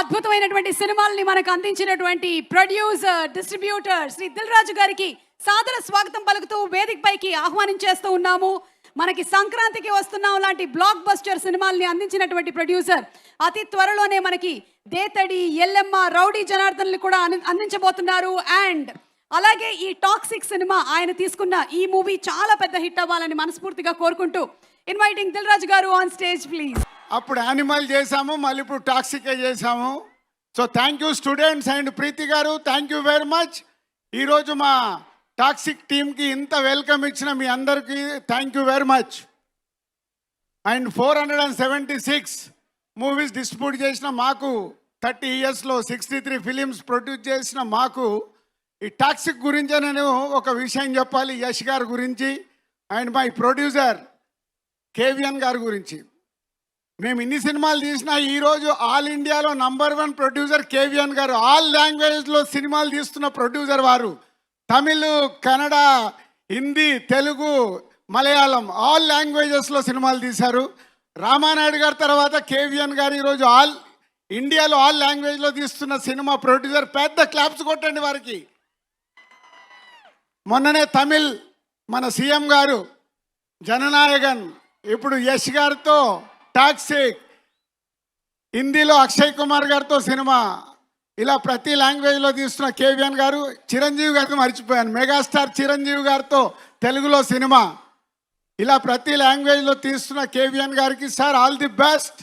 అద్భుతమైనటువంటి సినిమాల్ని మనకు అందించినటువంటి ప్రొడ్యూసర్, డిస్ట్రిబ్యూటర్ శ్రీ దిల్ రాజు గారికి సాదర స్వాగతం పలుకుతూ వేదికపైకి ఆహ్వానించేస్తూ ఉన్నాము. మనకి సంక్రాంతికి వస్తున్నాం లాంటి బ్లాక్ బస్టర్ సినిమాల్ని అందించినటువంటి ప్రొడ్యూసర్ అతి త్వరలోనే మనకి దేతడి, ఎల్లెమ్మ, రౌడీ జనార్దన్లు కూడా అందించబోతున్నారు. అండ్ అలాగే ఈ టాక్సిక్ సినిమా ఆయన తీసుకున్న ఈ మూవీ చాలా పెద్ద హిట్ అవ్వాలని మనస్ఫూర్తిగా కోరుకుంటూ ఇన్వైటింగ్ దిల్ రాజు గారు ఆన్ స్టేజ్ ప్లీజ్. అప్పుడు యానిమల్ చేసాము, మళ్ళీ ఇప్పుడు టాక్సికే చేసాము. So thank you students and Preethi గారు, థ్యాంక్ యూ వెరీ మచ్. ఈరోజు మా టాక్సిక్ టీమ్కి ఇంత వెల్కమ్ ఇచ్చిన మీ అందరికీ thank you very much. And 476 movies distribute చేసిన మాకు, 30 ఇయర్స్లో 63 ఫిలిమ్స్ ప్రొడ్యూస్ చేసిన మాకు ఈ టాక్సిక్ గురించే నేను ఒక విషయం చెప్పాలి. యష్ గారి గురించి అండ్ మై ప్రొడ్యూసర్ కేవిఎన్ గారి గురించి. మేము ఇన్ని సినిమాలు తీసినా ఈరోజు ఆల్ ఇండియాలో #1 ప్రొడ్యూసర్ కేవిఎన్ గారు. ఆల్ లాంగ్వేజ్లో సినిమాలు తీస్తున్న ప్రొడ్యూసర్ వారు. తమిళ్, కన్నడ, హిందీ, తెలుగు, మలయాళం ఆల్ లాంగ్వేజెస్లో సినిమాలు తీశారు. రామానాయుడు గారి తర్వాత కేవిఎన్ గారు ఈరోజు ఆల్ ఇండియాలో ఆల్ లాంగ్వేజ్లో తీస్తున్న సినిమా ప్రొడ్యూసర్. పెద్ద క్లాప్స్ కొట్టండి వారికి. మొన్ననే తమిళ్ మన సీఎం గారు జననాయకన్, ఇప్పుడు యష్ గారితో టాక్సిక్, హిందీలో అక్షయ్ కుమార్ గారితో సినిమా, ఇలా ప్రతి లాంగ్వేజ్లో తీస్తున్న కేవిఎన్ గారు. చిరంజీవి గారితో మర్చిపోయాను, మెగాస్టార్ చిరంజీవి గారితో తెలుగులో సినిమా, ఇలా ప్రతి లాంగ్వేజ్లో తీస్తున్న కేవిఎన్ గారికి సార్ ఆల్ ది బెస్ట్.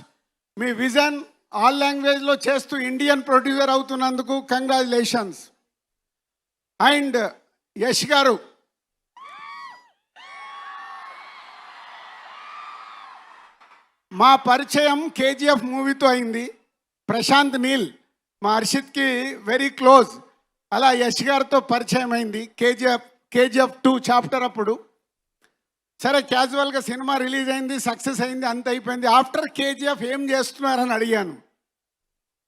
మీ విజన్ ఆల్ లాంగ్వేజ్లో చేస్తూ ఇండియన్ ప్రొడ్యూసర్ అవుతున్నందుకు కంగ్రాచులేషన్స్. అండ్ యష్ గారు, మా పరిచయం కేజీఎఫ్ మూవీతో అయింది. ప్రశాంత్ నీల్ మా హర్షిత్కి వెరీ క్లోజ్. అలా యష్ గారితో పరిచయం అయింది కేజీఎఫ్ 2 చాప్టర్ అప్పుడు. సరే క్యాజువల్గా సినిమా రిలీజ్ అయింది, సక్సెస్ అయింది, అంత అయిపోయింది. ఆఫ్టర్ కేజీఎఫ్ ఏం చేస్తున్నారని అడిగాను.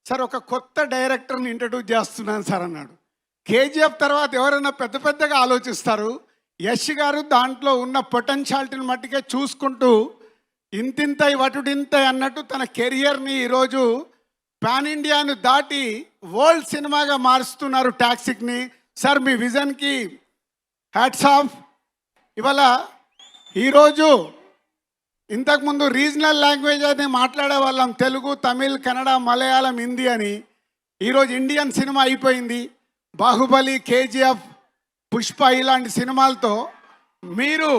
సార్ ఒక కొత్త డైరెక్టర్ని ఇంట్రడ్యూస్ చేస్తున్నాను సార్ అన్నాడు. కేజీఎఫ్ తర్వాత ఎవరైనా పెద్ద పెద్దగా ఆలోచిస్తారు. యష్ గారు దాంట్లో ఉన్న పొటెన్షియాలిటీని మట్టుకే చూసుకుంటూ ఇంతింతై వటుడింతై అన్నట్టు తన కెరియర్ని ఈరోజు పాన్ ఇండియాను దాటి వరల్డ్ సినిమాగా మారుస్తున్నారు టాక్సిక్ని. సార్ మీ విజన్కి హ్యాట్స్ ఆఫ్. ఇవాళ ఈరోజు ఇంతకుముందు రీజనల్ లాంగ్వేజ్ అని మాట్లాడే వాళ్ళం, తెలుగు, తమిళ్, కన్నడ, మలయాళం, హిందీ అని. ఈరోజు ఇండియన్ సినిమా అయిపోయింది. బాహుబలి, కేజీఎఫ్, పుష్ప ఇలాంటి సినిమాలతో మీరు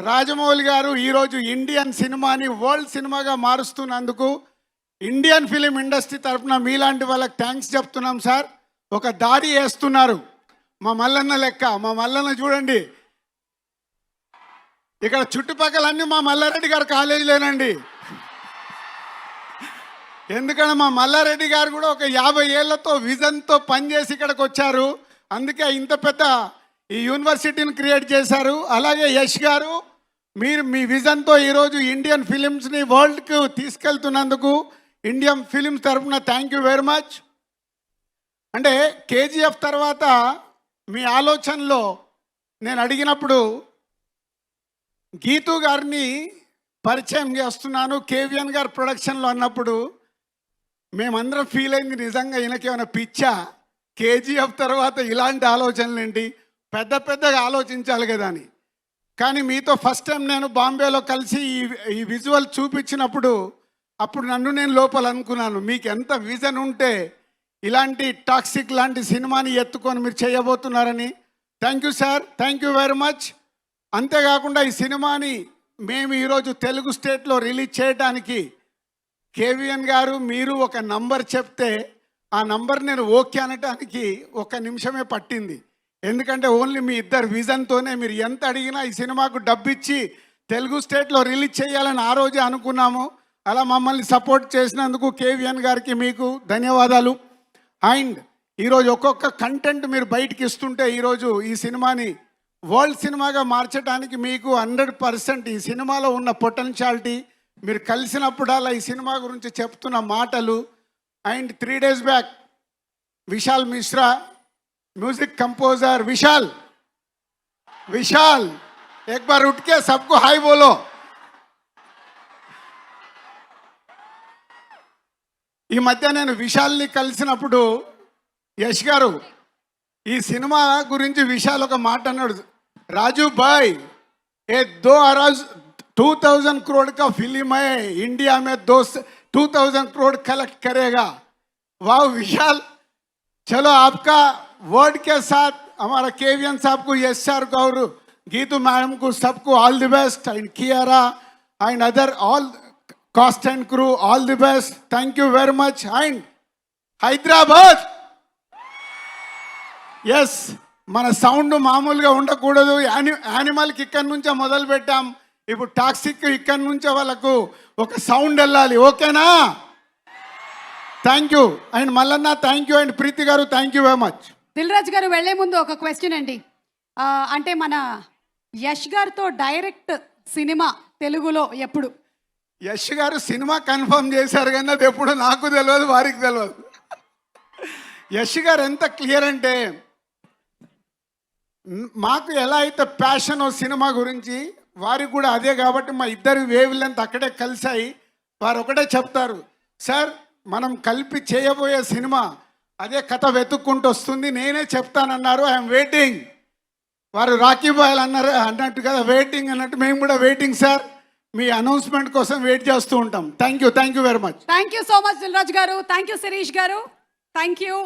రాజమౌళి గారు ఈరోజు ఇండియన్ సినిమాని వరల్డ్ సినిమాగా మారుస్తున్నందుకు ఇండియన్ ఫిలిం ఇండస్ట్రీ తరఫున మీలాంటి వాళ్ళకి థ్యాంక్స్ చెప్తున్నాం సార్. ఒక దారి వేస్తున్నారు మా మల్లన్న లెక్క. మా మల్లన్న చూడండి, ఇక్కడ చుట్టుపక్కలన్నీ మా మల్లారెడ్డి గారు కాలేజీలేనండి. ఎందుకంటే మా మల్లారెడ్డి గారు కూడా ఒక 50 ఏళ్లతో విజన్తో పనిచేసి ఇక్కడికి వచ్చారు. అందుకే ఇంత పెద్ద ఈ యూనివర్సిటీని క్రియేట్ చేశారు. అలాగే యష్ గారు, మీరు మీ విజన్తో ఈరోజు ఇండియన్ ఫిలిమ్స్ని వరల్డ్కు తీసుకెళ్తున్నందుకు ఇండియన్ ఫిలిమ్స్ తరఫున థ్యాంక్ యూ వెరీ మచ్. అంటే కేజీఎఫ్ తర్వాత మీ ఆలోచనలో నేను అడిగినప్పుడు గీతూ గారిని పరిచయం చేస్తున్నాను కేవిఎన్ గారు ప్రొడక్షన్లో అన్నప్పుడు మేమందరం ఫీల్ అయింది, నిజంగా ఈయనకేమైనా పిచ్చా, కేజీఎఫ్ తర్వాత ఇలాంటి ఆలోచనలు ఏంటి, పెద్ద పెద్దగా ఆలోచించాలి కదా అని. కానీ మీతో ఫస్ట్ టైం నేను బాంబేలో కలిసి ఈ విజువల్ చూపించినప్పుడు అప్పుడు నన్ను నేను లోపల అనుకున్నాను, మీకు ఎంత విజన్ ఉంటే ఇలాంటి టాక్సిక్ లాంటి సినిమాని ఎత్తుకొని మీరు చేయబోతున్నారని. Thank you sir, thank you very much. అంతేకాకుండా ఈ సినిమాని మేము ఈరోజు తెలుగు స్టేట్లో రిలీజ్ చేయడానికి కేవిఎన్ గారు మీరు ఒక నంబర్ చెప్తే ఆ నంబర్ నేను ఓకే అనటానికి 1 నిమిషమే పట్టింది. ఎందుకంటే ఓన్లీ మీ ఇద్దరు విజన్తోనే మీరు ఎంత అడిగినా ఈ సినిమాకు డబ్బిచ్చి తెలుగు స్టేట్లో రిలీజ్ చేయాలని ఆ రోజే అనుకున్నాము. అలా మమ్మల్ని సపోర్ట్ చేసినందుకు కేవిఎన్ గారికి మీకు ధన్యవాదాలు. అండ్ ఈరోజు ఒక్కొక్క కంటెంట్ మీరు బయటికి ఇస్తుంటే ఈరోజు ఈ సినిమాని వరల్డ్ సినిమాగా మార్చడానికి మీకు 100% ఈ సినిమాలో ఉన్న పొటెన్షియాలిటీ, మీరు కలిసినప్పుడల్లా ఈ సినిమా గురించి చెప్తున్న మాటలు. And 3 days back Vishal Mishra, music composer Vishal, एक बार उठ के सबको हाय बोलो. ఈ మధ్య నేను విశాల్ని కలిసినప్పుడు యష్ గారు ఈ సినిమా గురించి విశాల్ ఒక మాట అన్నాడు, రాజు భాయ్ ఏ 2000 करोड़ का फिल्म है, इंडिया में 2000 करोड़ कलेक्ट करेगा। वाह विशाल, चलो आपका वर्ड के साथ हमारा केवीएन साहब को, यश सर को और गीतू मैडम को सबको all the best, and Kiara and other all cast and crew all the best, thank you very much. And Hyderabad yes, మన సౌండ్ మామూలుగా ఉండకూడదు, యానిమల్కి ఇక్కడి నుంచే మొదలు పెట్టాం, ఇప్పుడు టాక్సిక్ ఇక్కడి నుంచే వాళ్ళకు ఒక సౌండ్ వెళ్ళాలి, ఓకేనా? Thank you. And Mallanna thank you, and Preethi గారు thank you very much. Dil Raju గారు వెళ్లే ముందు ఒక క్వశ్చన్ అండి. అంటే మన యష్ గారితో డైరెక్ట్ సినిమా తెలుగులో ఎప్పుడు? యష్ గారు సినిమా కన్ఫర్మ్ చేశారు కానీ అది ఎప్పుడు నాకు తెలియదు, వారికి తెలియదు. యష్ గారు ఎంత క్లియర్ అంటే, మాకు ఎలా అయితే ప్యాషన్ సినిమా గురించి వారికి కూడా అదే, కాబట్టి మా ఇద్దరు వేవ్ లెంత్ అక్కడే కలిసాయి. వారు ఒకటే చెప్తారు, సార్ మనం కలిపి చేయబోయే సినిమా అదే కథ వెతుక్కుంటూ వస్తుంది, నేనే చెప్తానన్నారు, ఐఎమ్ వెయిటింగ్. వారు రాఖీ బాయ్ అన్నారు అన్నట్టు కదా, వెయిటింగ్ అన్నట్టు మేము కూడా వెయిటింగ్ సార్, మీ అనౌన్స్మెంట్ కోసం వెయిట్ చేస్తూ ఉంటాం. Thank you very much. Thank you so much Dil Raju గారు, థ్యాంక్ యూ శిరీష్ గారు, థ్యాంక్ యూ.